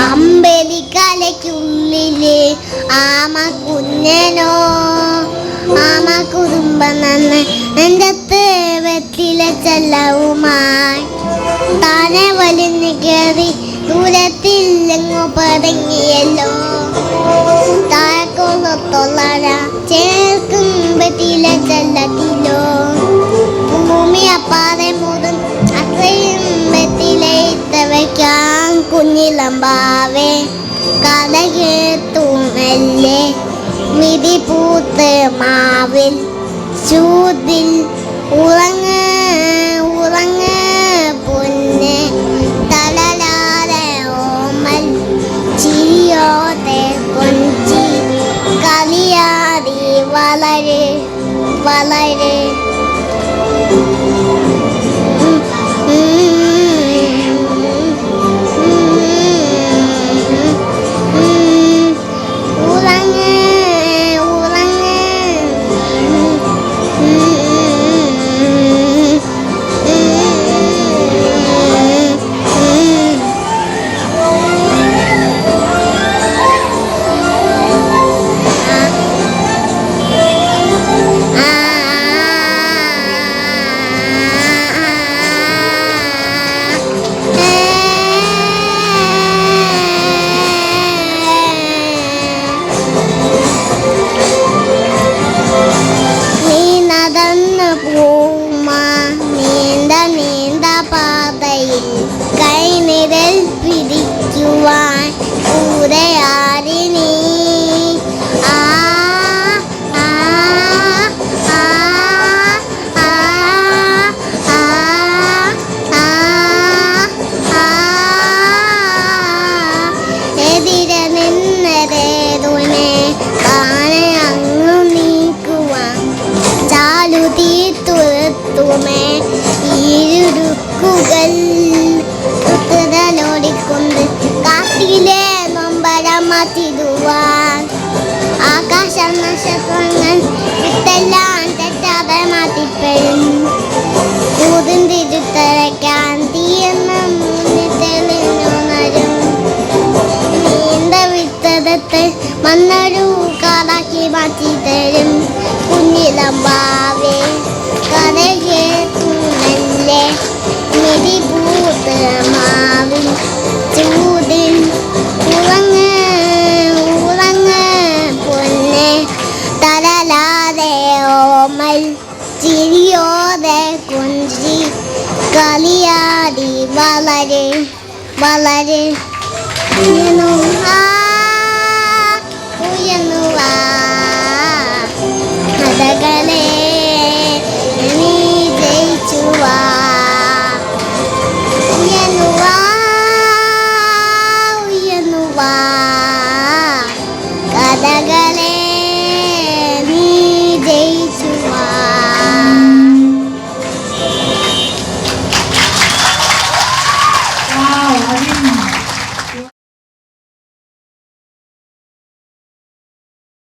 അമ്പലിക്കലയ്ക്കുള്ളില് ആമ കുഞ്ഞനോ ആമ കുറുമ്പ നന്ന് നെഞ്ചത്ത് വെറ്റില ചെല്ലവുമായി താനെ വലിഞ്ഞു കയറി ദൂരത്തില്ലെങ്ങോ പടങ്ങിയല്ലോ താഴെക്കൊള്ളത്തോളര ചേർക്കും വെറ്റില ചെല്ലത്തിലോ ഭൂമി അപ്പാതെ മുതൽ അത്രയും വെറ്റിലയിട്ട വയ്ക്കാൻ കുഞ്ഞിലമ്പാവേ കഥ കേട്ടുമല്ലേ മിതി പൂത്ത് മാവിൽ ചൂതിൽ ഉറങ്ങ് ഉറങ്ങ് പൊന്നെ തളരാതെ ഓമൽ ചിരിയോടെ കൊഞ്ചി കളിയാടി വളരെ വളരെ കൈനിരൽ പിടിക്കുവാൻ കൂടെയാരിനി ആ ആ ആ ആ ആ ആ എതിരെ നിന്നതേതുനെ താനെ അങ്ങു നീക്കുവാൻ ചാലു തീർത്തുറത്തുമേ ഇരുടുക്കുകൾ ോടിക്കൊണ്ട് കാട്ടിലെ നൊമ്പരം മാറ്റിടുവാൻ ആകാശ നക്ഷത്രങ്ങൾ ഇട്ടെല്ലാം തെറ്റാതെ മാറ്റിപ്പഴും ൂതും തിരുത്തരയ്ക്കാൻ തീയെന്ന മുന്നിൽ തെളിഞ്ഞുണരും നീണ്ട വിത്തരത്ത് മണ്ണൊരു കാടാക്കി മാറ്റിത്തരും കുഞ്ഞിലമ്പാവേ കഥ കേട്ടുമല്ലേ മിതി പൂത്ത് മാവിൽ ചൂടിൽ ഉറങ്ങ് ഉറങ്ങ് പൊന്നെ തളരാതെ ഓമൽ ചിരിയോടെ കൊഞ്ചി കളിയാടി വളരെ വളരെ ഉയർന്നു വാ